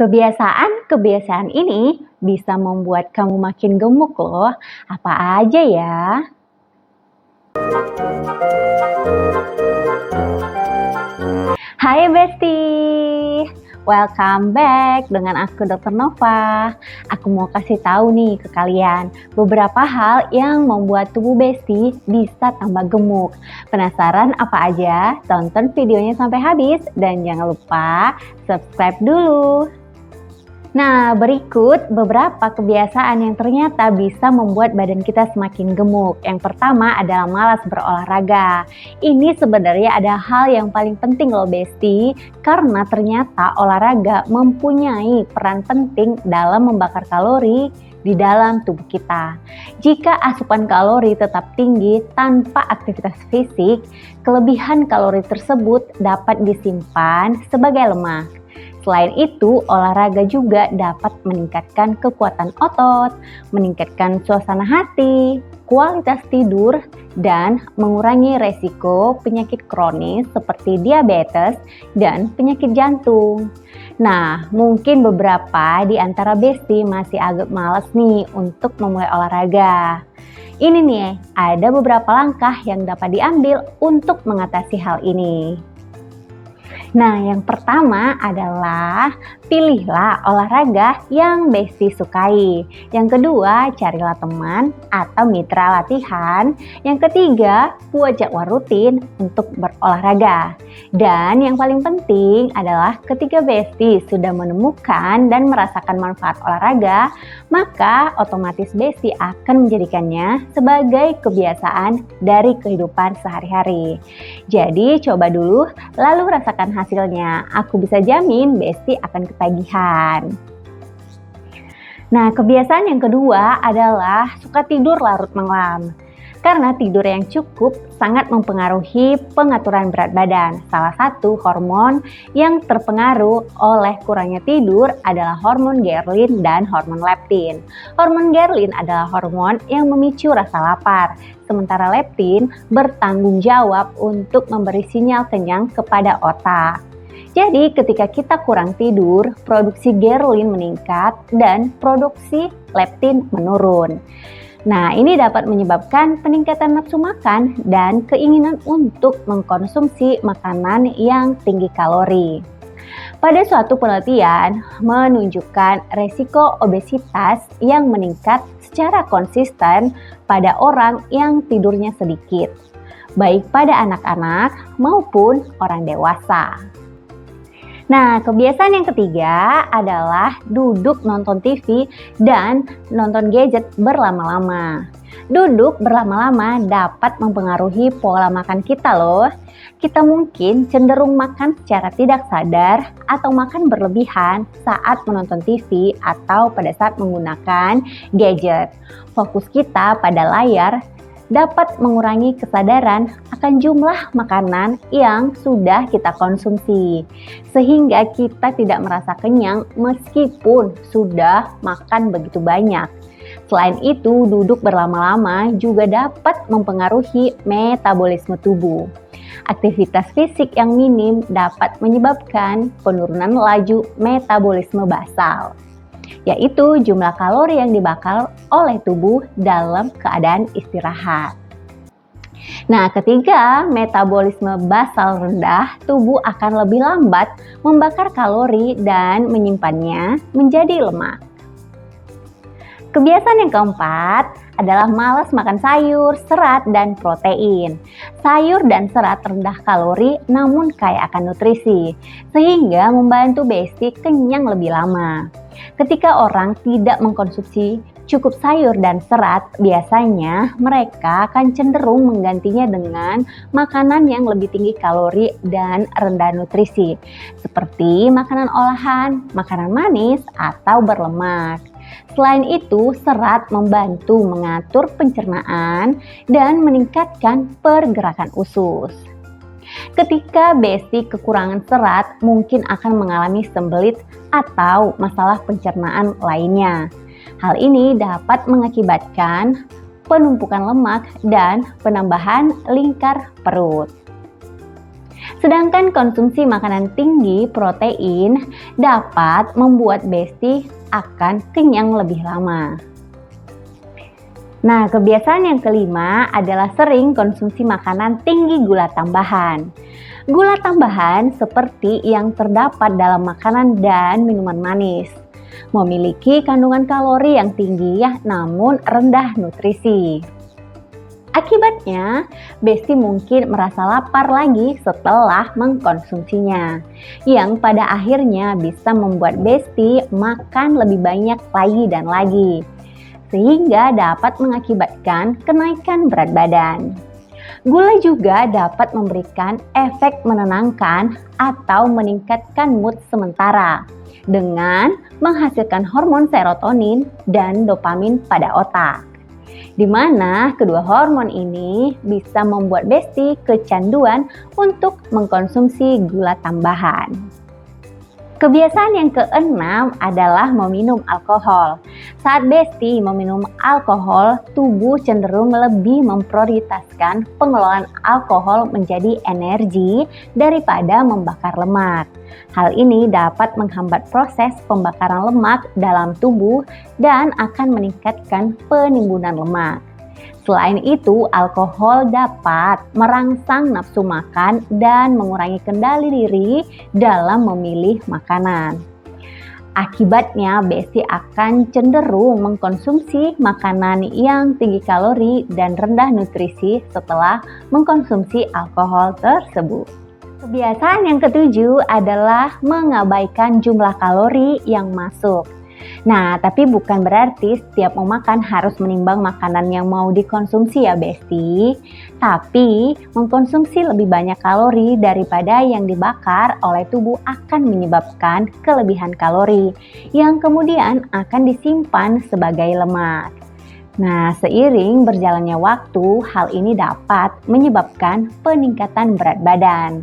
Kebiasaan-kebiasaan ini bisa membuat kamu makin gemuk loh. Apa aja ya? Hai Besti, welcome back dengan aku Dr. Nova. Aku mau kasih tahu nih ke kalian beberapa hal yang membuat tubuh Besti bisa tambah gemuk. Penasaran apa aja? Tonton videonya sampai habis dan jangan lupa subscribe dulu. Nah, berikut beberapa kebiasaan yang ternyata bisa membuat badan kita semakin gemuk. Yang pertama adalah malas berolahraga. Ini sebenarnya ada hal yang paling penting loh Besti, karena ternyata olahraga mempunyai peran penting dalam membakar kalori di dalam tubuh kita. Jika asupan kalori tetap tinggi tanpa aktivitas fisik, kelebihan kalori tersebut dapat disimpan sebagai lemak. Selain itu, olahraga juga dapat meningkatkan kekuatan otot, meningkatkan suasana hati, kualitas tidur, dan mengurangi resiko penyakit kronis seperti diabetes dan penyakit jantung. Nah, mungkin beberapa di antara Besti masih agak malas nih untuk memulai olahraga. Ini nih, ada beberapa langkah yang dapat diambil untuk mengatasi hal ini. Nah, yang pertama adalah pilihlah olahraga yang Besti sukai. Yang kedua, carilah teman atau mitra latihan. Yang ketiga, buat jadwal rutin untuk berolahraga. Dan yang paling penting adalah ketika Besti sudah menemukan dan merasakan manfaat olahraga, maka otomatis Besti akan menjadikannya sebagai kebiasaan dari kehidupan sehari-hari. Jadi, coba dulu lalu rasakan hasilnya. Aku bisa jamin Besti akan ketagihan. Nah, kebiasaan yang kedua adalah suka tidur larut malam. Karena tidur yang cukup sangat mempengaruhi pengaturan berat badan. Salah satu hormon yang terpengaruh oleh kurangnya tidur adalah hormon ghrelin dan hormon leptin. Hormon ghrelin adalah hormon yang memicu rasa lapar, sementara leptin bertanggung jawab untuk memberi sinyal kenyang kepada otak. Jadi ketika kita kurang tidur, produksi ghrelin meningkat dan produksi leptin menurun. Nah, ini dapat menyebabkan peningkatan nafsu makan dan keinginan untuk mengkonsumsi makanan yang tinggi kalori. Pada suatu penelitian menunjukkan resiko obesitas yang meningkat secara konsisten pada orang yang tidurnya sedikit, baik pada anak-anak maupun orang dewasa. Nah, kebiasaan yang ketiga adalah duduk nonton TV dan nonton gadget berlama-lama. Duduk berlama-lama dapat mempengaruhi pola makan kita loh. Kita mungkin cenderung makan secara tidak sadar atau makan berlebihan saat menonton TV atau pada saat menggunakan gadget. Fokus kita pada layar dapat mengurangi kesadaran akan jumlah makanan yang sudah kita konsumsi, sehingga kita tidak merasa kenyang meskipun sudah makan begitu banyak. Selain itu, duduk berlama-lama juga dapat mempengaruhi metabolisme tubuh. Aktivitas fisik yang minim dapat menyebabkan penurunan laju metabolisme basal, yaitu jumlah kalori yang dibakar oleh tubuh dalam keadaan istirahat. Nah, ketika metabolisme basal rendah, tubuh akan lebih lambat membakar kalori dan menyimpannya menjadi lemak. Kebiasaan yang keempat adalah malas makan sayur, serat, dan protein. Sayur dan serat rendah kalori namun kaya akan nutrisi, sehingga membantu Besti kenyang lebih lama. Ketika orang tidak mengkonsumsi cukup sayur dan serat, biasanya mereka akan cenderung menggantinya dengan makanan yang lebih tinggi kalori dan rendah nutrisi, seperti makanan olahan, makanan manis, atau berlemak. Selain itu, serat membantu mengatur pencernaan dan meningkatkan pergerakan usus. Ketika Besti kekurangan serat, mungkin akan mengalami sembelit atau masalah pencernaan lainnya. Hal ini dapat mengakibatkan penumpukan lemak dan penambahan lingkar perut. Sedangkan konsumsi makanan tinggi protein dapat membuat Besti akan kenyang lebih lama. Nah, kebiasaan yang kelima adalah sering konsumsi makanan tinggi gula tambahan. Gula tambahan seperti yang terdapat dalam makanan dan minuman manis memiliki kandungan kalori yang tinggi namun rendah nutrisi. Akibatnya, Besti mungkin merasa lapar lagi setelah mengkonsumsinya, yang pada akhirnya bisa membuat Besti makan lebih banyak lagi dan lagi, sehingga dapat mengakibatkan kenaikan berat badan. Gula juga dapat memberikan efek menenangkan atau meningkatkan mood sementara dengan menghasilkan hormon serotonin dan dopamin pada otak, di mana kedua hormon ini bisa membuat Besti kecanduan untuk mengkonsumsi gula tambahan. Kebiasaan yang keenam adalah meminum alkohol. Saat Besti meminum alkohol, tubuh cenderung lebih memprioritaskan pengelolaan alkohol menjadi energi daripada membakar lemak. Hal ini dapat menghambat proses pembakaran lemak dalam tubuh dan akan meningkatkan penimbunan lemak. Selain itu, alkohol dapat merangsang nafsu makan dan mengurangi kendali diri dalam memilih makanan. Akibatnya, Besti akan cenderung mengkonsumsi makanan yang tinggi kalori dan rendah nutrisi setelah mengkonsumsi alkohol tersebut. Kebiasaan yang ketujuh adalah mengabaikan jumlah kalori yang masuk. Nah, tapi bukan berarti setiap mau makan harus menimbang makanan yang mau dikonsumsi ya Besti. Tapi mengkonsumsi lebih banyak kalori daripada yang dibakar oleh tubuh akan menyebabkan kelebihan kalori yang kemudian akan disimpan sebagai lemak. Nah, seiring berjalannya waktu, hal ini dapat menyebabkan peningkatan berat badan.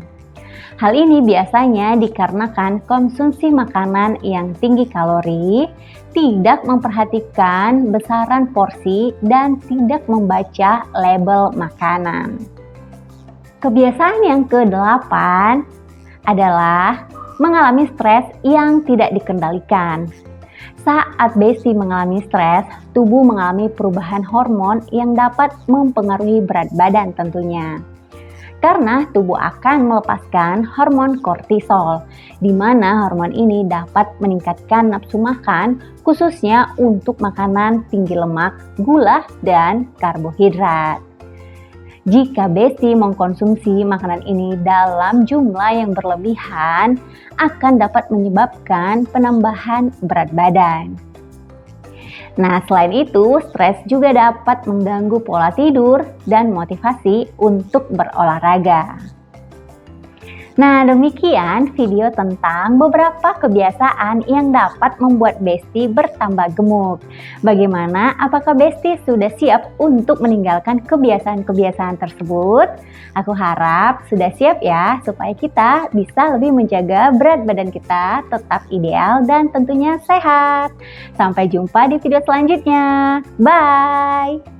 Hal ini biasanya dikarenakan konsumsi makanan yang tinggi kalori, tidak memperhatikan besaran porsi, dan tidak membaca label makanan. Kebiasaan yang ke-8 adalah mengalami stres yang tidak dikendalikan. Saat Besti mengalami stres, tubuh mengalami perubahan hormon yang dapat mempengaruhi berat badan tentunya. Karena tubuh akan melepaskan hormon kortisol, di mana hormon ini dapat meningkatkan nafsu makan, khususnya untuk makanan tinggi lemak, gula, dan karbohidrat. Jika Besti mengkonsumsi makanan ini dalam jumlah yang berlebihan, akan dapat menyebabkan penambahan berat badan. Nah, selain itu, stres juga dapat mengganggu pola tidur dan motivasi untuk berolahraga. Nah, demikian video tentang beberapa kebiasaan yang dapat membuat Besti bertambah gemuk. Bagaimana? Apakah Besti sudah siap untuk meninggalkan kebiasaan-kebiasaan tersebut? Aku harap sudah siap ya, supaya kita bisa lebih menjaga berat badan kita tetap ideal dan tentunya sehat. Sampai jumpa di video selanjutnya. Bye!